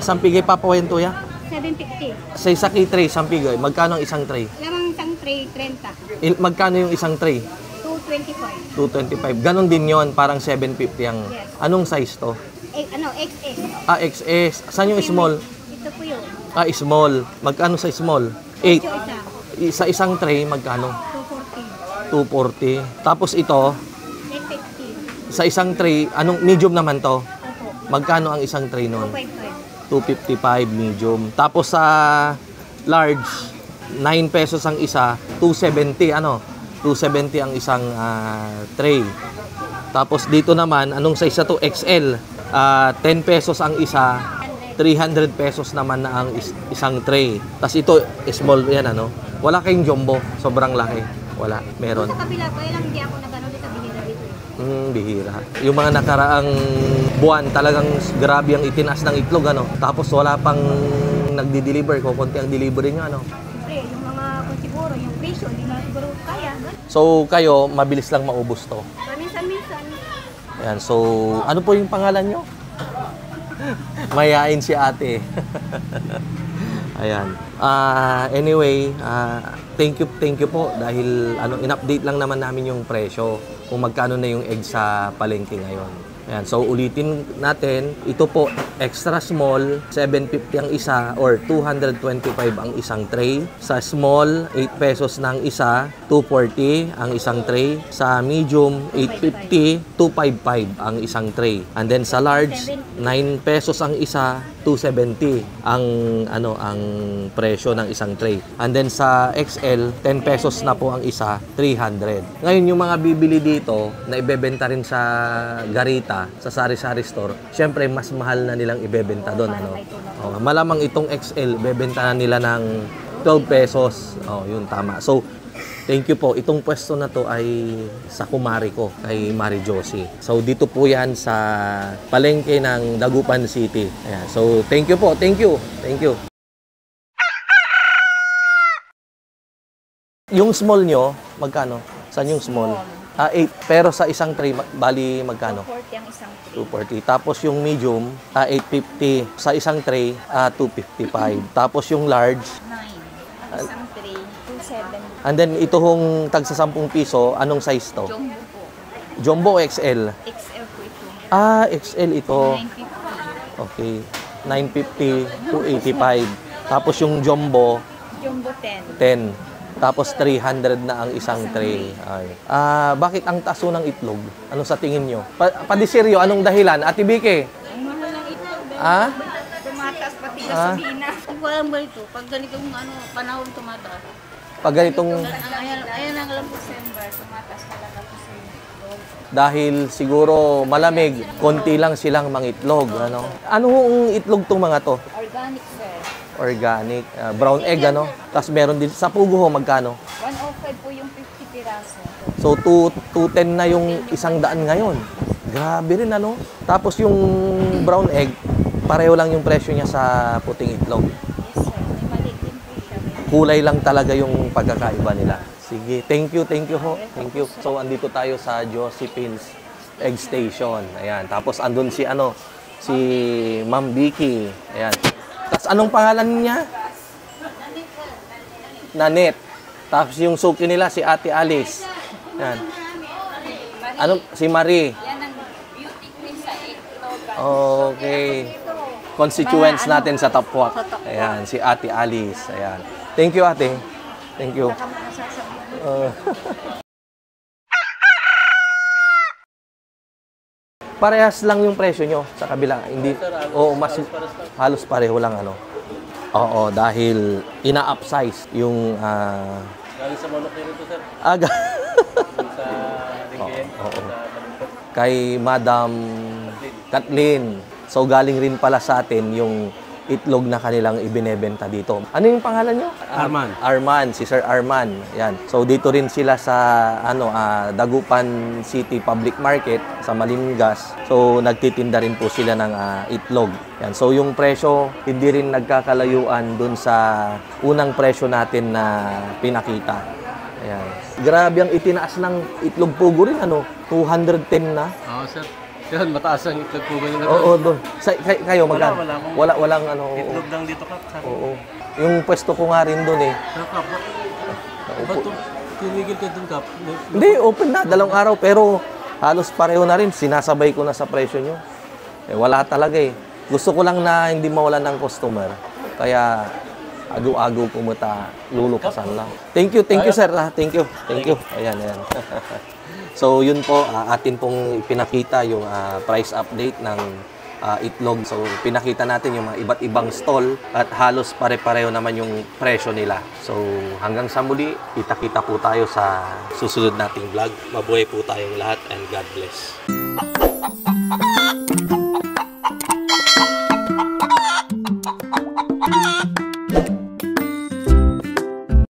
Sampigay papawento ya? 750. Sa isa kay tray, sampigay. Magkano ang isang tray? Lamang isang tray, 30. Magkano yung isang tray? 225. 225. Ganon din yon, parang 750 ang... Yes. Anong size to? XS. Ah, XS. Saan yung small? Ito po yun. Ah, small. Magkano sa small? 8. Sa isang tray, magkano? 240. 240. Tapos ito, 850. sa isang tray, anong medium naman to? Opo. Magkano ang isang tray nun? 255. 255 medium. Tapos sa large, 9 pesos ang isa, 270 ano? 270 ang isang tray. Tapos dito naman, anong size na to? XL. 10 pesos ang isa, 300 pesos naman na ang isang tray. Tapos ito, small yan ano? Wala kayong jumbo, sobrang laki. Wala, meron. Sa kabila po, lang hindi ako nagano dito bihira dito. Bihira. Yung mga nakaraang buwan, talagang grabe ang itinaas ng itlog, ano? Tapos wala pang nagdi-deliver, kukunti ang delivery nyo, ano? Siyempre, yung mga kung siguro, yung presyo, hindi na siguro kaya. So, kayo, mabilis lang maubos to. Paminsan-minsan. Ayan, so, ano po yung pangalan nyo? Mayain si ate. Ayan. Anyway, thank you po dahil in-update lang naman namin yung presyo kung magkano na yung egg sa palengke ngayon. Ayan, so ulitin natin, ito po extra small, 750 ang isa or 225 ang isang tray. Sa small, 8 pesos ng isa, 240 ang isang tray. Sa medium, 850, 255 ang isang tray. And then sa large, 9 pesos ang isa, 270 ang ang presyo ng isang tray. And then sa XL, 10 pesos na po ang isa, 300. Ngayon yung mga bibili dito na ibebenta rin sa Garita, sa sari-sari store, syempre mas mahal na nilang ibebenta doon, ano. Malamang itong XL bebenta na nila ng 12 pesos. Yun tama. So thank you po. Itong pwesto na to ay sa kumari ko, kay Mari Josie. So, dito po yan sa palengke ng Dagupan City. Ayan. So, thank you po. Thank you. Thank you. Yung small nyo, magkano? Saan yung small? 8. Pero sa isang tray, bali magkano? 240 ang isang tray. 240. Tapos yung medium, 850. Sa isang tray, 255. Tapos yung large, 9. Ang isang tray, 270. and then ito hong tagsa 10 piso, anong size to? Jumbo po. Jumbo o XL? XL po ito. XL ito. 950. Okay. 950 to 85. Tapos yung jumbo, Jumbo 10. 10. Tapos 300 na ang isang tray. Ay. Bakit ang taso ng itlog? Ano sa tingin nyo? Padisiryo, anong dahilan? Ate Bike? Ang mahal ng itlog. Tumataas pati gasolina. Hindi ko alam ba ito? Pag ganitong panahon tumataas. Pag ganitong... Ayan ang alam po, December. Tumataas talaga po sa itlog. Dahil siguro malamig, konti lang silang mangitlog. Ano hong itlog tong mga to? Organic, sir. Organic. Brown egg, ano? Tapos meron din sa pugo ho, magkano? 105 po yung 50 piraso. So, 210 na yung 100 ngayon. Grabe rin, ano? Tapos yung brown egg, pareho lang yung presyo niya sa puting itlog. Yes, sir. May maliit din po siya. Kulay lang talaga yung pagkakaiba nila. Sige, thank you ho. Thank you. So, andito tayo sa Josephine's Egg Station. Ayan. Tapos, andun si Ma'am Vicky. Ayan. Tapos, anong pangalan niya? Nanet. Tapos, yung suki nila, si Ate Alice. Ayan. Si Marie. Yan ang beauty queen sa itlog. Okay. Constituents natin sa Tapwak. Ayan, si Ate Alice. Ayan. Thank you, ate. Thank you. Parehas lang yung presyo nyo sa kabila. Hindi, mas halos pareho lang, ano. Oo, dahil ina-upsize yung... Galing sa Manok nito, sir. Sa Lingayen. Oo. Kay Madam Kathleen. So, galing rin pala sa atin yung itlog na kanilang ibinebenta dito. Ano yung pangalan nyo? Arman. Arman, si Sir Arman. Yan. So dito rin sila sa Dagupan City Public Market sa Malingas. So nagtitinda rin po sila ng itlog. Yan. So yung presyo hindi rin nagkakalayuan dun sa unang presyo natin na pinakita. Ayan. Grabe ang itinaas ng itlog pugo rin, 210 na. Oo, sir. Yan, mataas ang itlog po ganun. Oo, doon. Kayo, magkano? Walang Itlog lang dito, Kap. Oo. Yung pwesto ko nga rin doon eh. Pero, Kap, ba't tinigil ka dun, Kap? Hindi, open na. 2 araw. Pero halos pareho na rin. Sinasabay ko na sa presyo nyo. Wala talaga eh. Gusto ko lang na hindi mawalan ng customer. Kaya agaw-agaw pumunta, lulukasan lang. Thank you sir. Thank you. Ayan. So yun po, atin pong pinakita yung price update ng itlog. So pinakita natin yung mga iba't ibang stall at halos pare-pareho naman yung presyo nila. So hanggang sa muli, kita-kita po tayo sa susunod nating vlog. Mabuhay po tayong lahat and God bless.